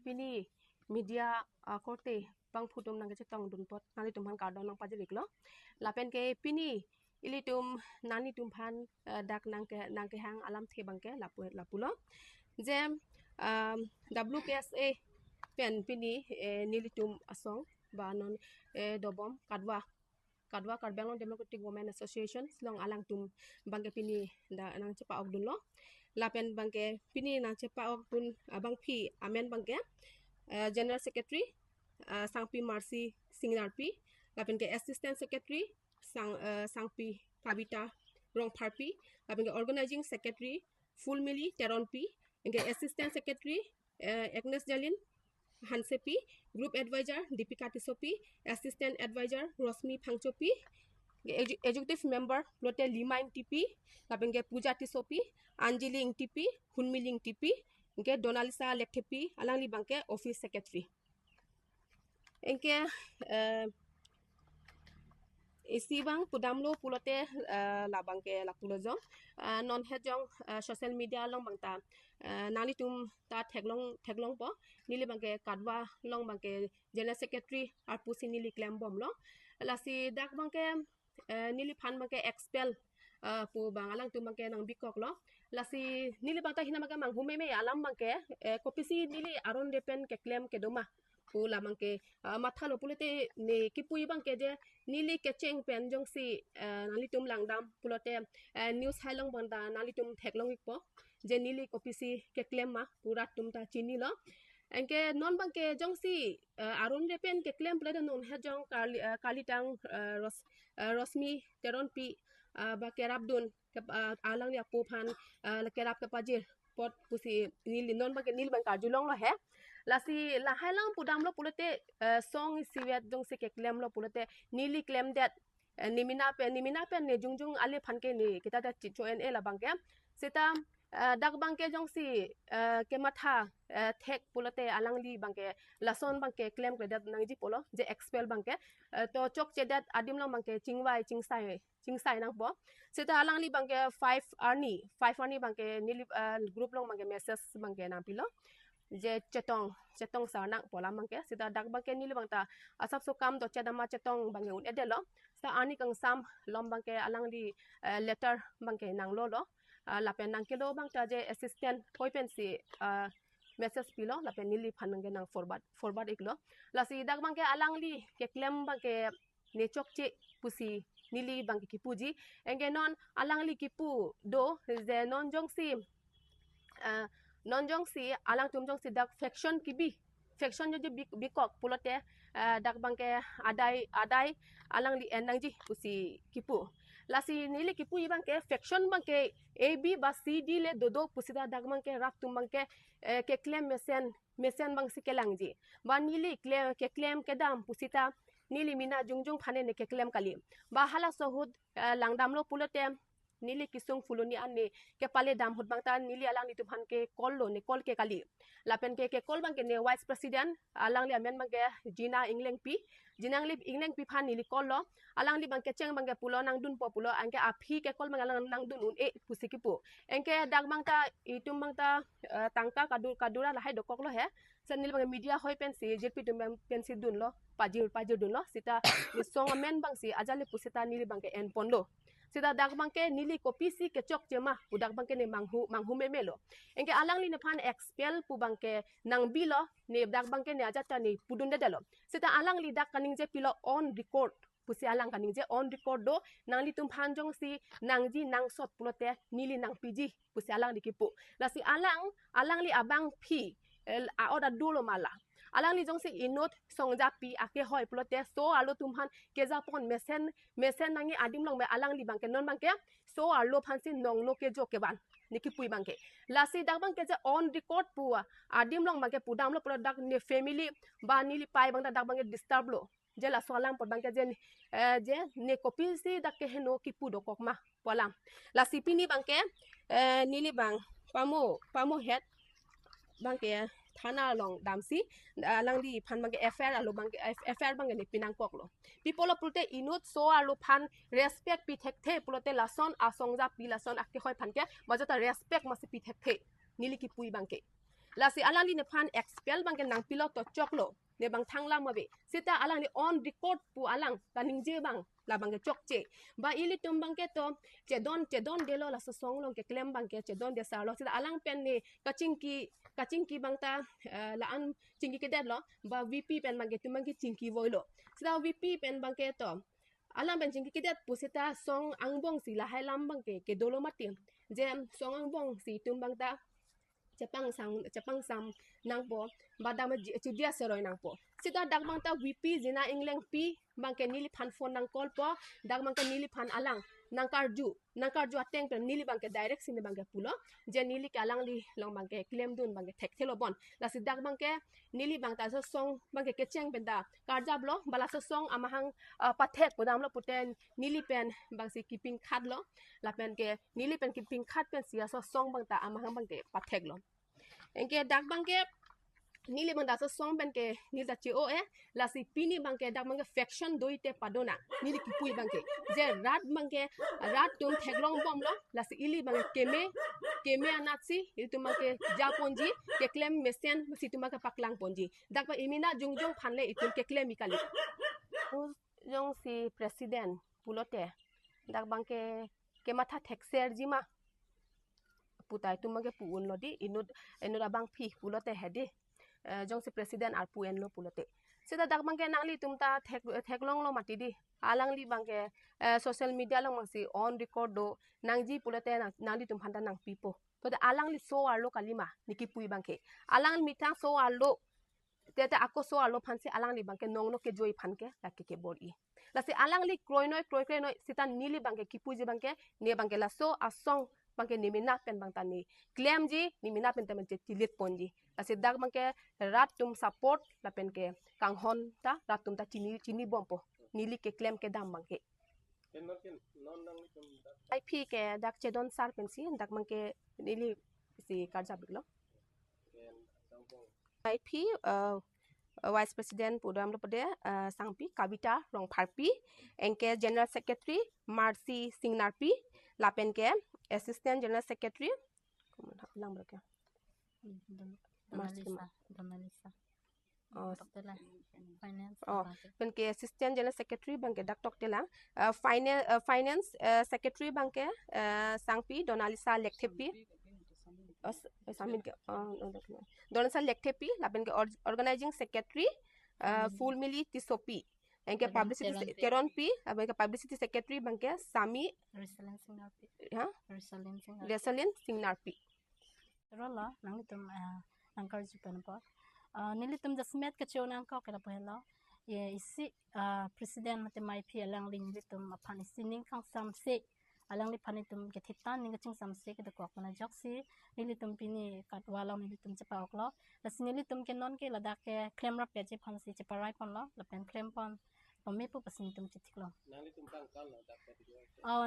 pini media korte bang phutum nang che tong dun pot nani tum han kardon nang pajelik lo lapen ke pini ili tum nani tum phan dak nang ke hang alam the bang ke lapulo je WKSA pen pini nili tum asong ba non dobom kadwa Karbang Democratic Women Association long alang tum bangke pini da nang cepa ok dun lo lapen bangke pini nang cepa ok dun abang pi amen bangke General Secretary Sangpi Marsi Singnarpi lapen ke Assistant Secretary Sangpi Kavita Rongparpi lapen ke Organizing Secretary Fulmili Teronpi ke Assistant Secretary Agnes Jalin Hansepi, Group Advisor Deepika Tisopi, Assistant Advisor Rosmi Phangchopi, Executive Member Lotte Lima Tipi, Lapenge Puja Tisopi, Anjali Tipi, Hunmiling Tipi, Donalisa Lektepi, Alangli Banke Office Secretary. Enke isi bang pudamlo pulote labangke lapulojo non hejong social media long bangta nali tum ta theglong po nili bangke kadwa long bangke General Secretary arpusi nili claim bom lo lasi dak bangke nili phan bangke expel pu bangalang tum bangke nang bikok lo lasi nili bangta hina bangke manghume me alam bangke kopisi nili aron depen ke claim ke doma pula mangke matha lo pulete ne kipui bangke je nili kecheng pen jong si nali tum langdam pulote news hailong banda nali tum theklong ikpo je nili kopisi ke claim ma pura tum ta chini lo enke non bangke jong si arun repen ke claim pulete non he jong kalitang rosmi teronpi ba kerabdun alang ya puphan kerap ke pajir pot pusi nili non bangke nili bangka julong lo he lasi lahailang pudam lo pulete song siwet jong se ke claim lo pulete nili claim that nimina pen ne jungjung ale phanke ne kita ta chichoen e la bangke seta dak bangke jong si ke matha thek pulete alangli bangke lason bangke claim ke dat nangji polo je expel bangke to chok che dat adim lo bangke chingsai nang po seta alangli bangke 5 arni bangke nili group long bangke message bangke na pilo je cetong sarnak pola mangke sida dak bangke nili bangta asap sokam do chedama cetong bangke un edelo sa ani kang sam lom bangke alang di letter bangke nang lo lapen nang kilo bangta je assistant poipen si message pilo lapen nili phanange nang forward iklo lasi dak bangke alang li ke claim bangke nechok che pusi nili bangke kipuji enge non alang li kipu do je non jong si alang tum jong si dak faction jo bikok pulote dak bangke adai alang li enang ji pusi kipu lasi nili kipu i bangke faction bangke ab ba cd le dodo pusida dak bangke rak tum bangke ke claim mesen bang si kelang ji ba nili claim ke dam pusita nili mina jungjung phane ne ke claim kali ba hala sohud langdam lo pulote nili kisung fuluni anne ke pale dam hot bangta nili alang ni tuphan ke call ke kali lapen ke call bang ke ne vice president alang li amen bang ke jina ingleng pi phan nili call lo alang li bang ke cheng bang ke pulo nang dun populo angke aphi ke call bang alang nang dun un e pusikipu engke dak bangta itum bangta tangka kadura la hai dokok lo he sen nili bang media hoi pen si jp tum pen si dun lo pajir dun lo sita ni song amen bang si ajali pusita nili bang ke en ponlo sida dak bangke nili kopisi ke chok chema udak bangke ne manghu memelo engke alang li ne phan expel pu bangke nang bilo ne dak bangke ne ajata ne pudun de delo sida alang li dak kaning je pilo on record pusi alang kaning je on record do nang li tum phan jong si nangji nang sot pulote nili nang piji pusi alang dikipu lasi alang li abang phi a oda dulo mala alang li jong si inot songja pi ake hoi plote so alo tumhan keza pon mesen nangi adim long me alang li bangke non bangke so alo phansi nong no ke jo ke ban niki pui bangke lasi dak bangke je on record puwa adim long bangke pudam lo product ne family ba nili pai bangda dak bangke disturb lo je la solang pod bangke je ne kopi si dak ke heno ki pu do kokma polam lasi pini bangke nili bang pamo head bangke thana long damsi alang di phan bangke affair alo bangke affair bangke ni pinang kok lo people pulte inut so alo phan respect pi thek pulote lason asongja pi lason akke hoi phan ke majata respect masi pi thek nili ki pui bangke la si alang li ne phan expel bang ke nang pilot to choklo ne bang thangla mabe sita alang ni on record pu alang la ningje bang la bang ke chokche ba ili tum bang ke to che don de lo la so song long ke klem bang ke che don de sa lo sita alang pen ni kachingki bang ta la an chingki ke det lo ba vp pen bang ke tum bang ke chingki voilo sita vp pen bang ke to alang pen chingki ke det pu sita song angbong si la hai lam bang ke dolo matim jem song angbong si tum bang ta Jepang sam nang po badam dia seroi nang po sita dak bang ta vp jina ingleng pi bang ke nili phan phone nang call po dak bang ke nili phan alang nang karju ateng pe nili bang ke direct sin bang ke pulo je nili ke alang li long bang ke claim dun bang ke thek thelo bon la si dak bang ke nili bang ta so song bang ke cheng ben da karja blo bala so song amahang pathek podam lo puten nili pen bang si keeping khat lo la pen ke nili pen keeping khat pen sia so song bang ta amahang bang ke pathek lo engke dak bangke nili bang da so song ben ke ni da chi o la si pini bang ke dak bang ke faction doi te padona nili ki pui bang ke je rat bang ke rat tum theglong bom lo la si ili bang keme anatsi ili tum bang ke japonji ke claim mesian si tum bang ke paklang ponji dak ba imina jungjung phanle itum ke claim ikali jong si president pulote dak bang ke matha thekser jima putai tu mage puun lo di inut abang phi pulote hedi jong si president ar puen lo pulote sida dak bangke nang li tumta theklong lo mati di alang li bangke social media long mangsi on record do nang ji pulote nang li tum phanda nang pipo to da alang li so ar lo kalima niki pui bangke alang mitang so ar lo tete ako so ar lo phansi alang li bangke nong no ke joi phanke la ke bol i la si alang li kroi noi sita nili bangke kipu ji bangke ne bangke la so asong bangke nimina pen bang tani claim ji nimina pen temen che tilit ponji asedak bangke rat tum support la pen ke kanghon ta rat tum ta chini bompo nili ke claim ke dam bangke IP ke dak chedon sar pen si dak bangke nili si karja biglo IP Vice President Pudam Lopade Sangpi Kavita Rong Pharpi engke General Secretary Marcy Singnarpi lapen ke Assistant General Secretary lang berke Donalisa finance pen ke Assistant General Secretary bangke dak tok telang finance secretary bangke Sangpi Donalisa Lekthepi samin ke Donalisa Lekthepi lapen ke organizing secretary Fulmili Tisopi engke publicity keron pi abang ke publicity secretary bangke Sami Resalin Singnarpi rola nang tum angkar jupan po nili tum jasmet ke chona angkau kala pohela ye isi president mate mai pi alang ling tum apani sining kang samse alang li pani tum ke thitan ning ching samse ke ko kona joksi nili tum pini katwala nili tum chapa oklo las nili tum ke non ke lada ke claim rap je phansi che parai pon lo la pen claim pon me pu pasin tum chitiklo nili tum kang kal lo dak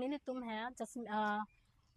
nili tum ha just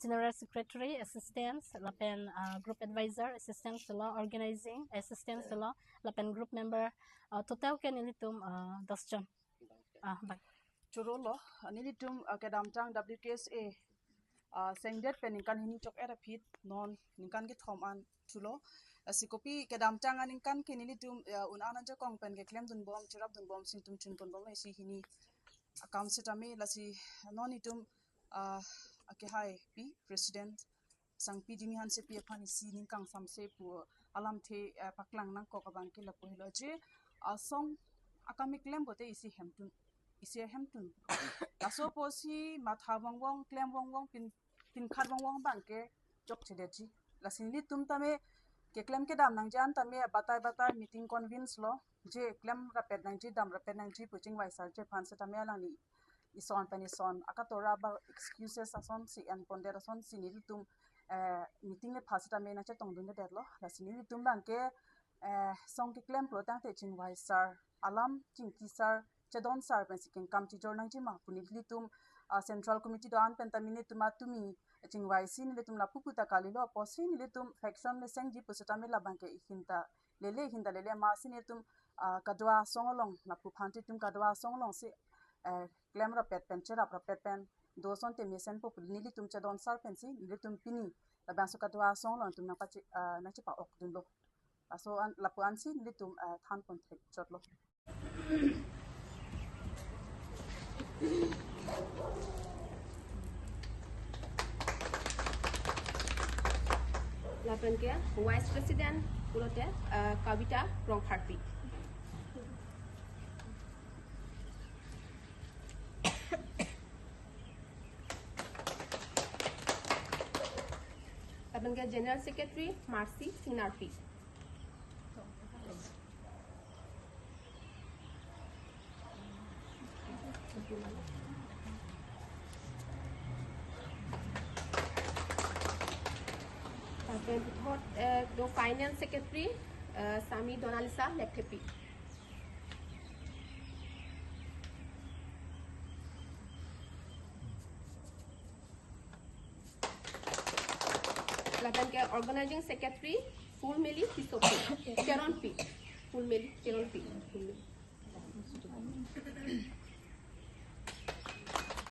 General Secretary, Assistance, lapen Group Advisor, Assistance law Organizing, Assistance law lapen Group Member, total ke nilitum 10 jon. Bak. Churolo nilitum kedamtang WKSA sengdet peningkan hini chok era phit non ningkan ki thom an chulo sikopi kedamtang aningkan ke nilitum unanan je kong pen ke claim dun bom chirap dun bom sintum chun pon bom si hini account setame lasi nonitum ake hai pi president sangpi dimi han se pi phani si ning kang samse pu alam the paklang nang ko ka bangki la pohilo je asong akami claim bote isi hemtun aso posi matha wangwang claim wangwang pin khat wangwang bangke chok chede ji lasini tum tame ke claim ke dam nang jan tame batai meeting convince lo je claim rapet nang ji dam rapet nang ji puching waisar je phan se tame alani ison penison akatora ba excuses ason si and ponderason si nilitum meeting le phasita me na che tongdun de lo la si nilitum bangke song ki claim pro tang te chin wai sar alam chingki sar chedon sar pen sikin kam chi jor nang ji ma puni nilitum central committee do an pentamine tuma tumi ching wai si nilitum la puputa kali lo posi nilitum faction le seng ji pusita me la bangke ihinta lele ma si nilitum kadwa songolong na pu phanti tum kadwa songolong si claim ra pet pen chera pra pet pen doson te mesen po nili tum chedon sar pen si nili tum pini bang suka tua song lo tum napa na chipa ok dun lo so an lapuan si nili tum than contract chot lo Lapan ke Vice President pulote Kavita Rongharpi. Lapan ke General Secretary Marcy Sinarpi. The Finance Secretary Sami Donalisa Lektepi. Lapan ke Organizing Secretary Fulmeli Tisopi Cheron P. Fulmeli Cheron P.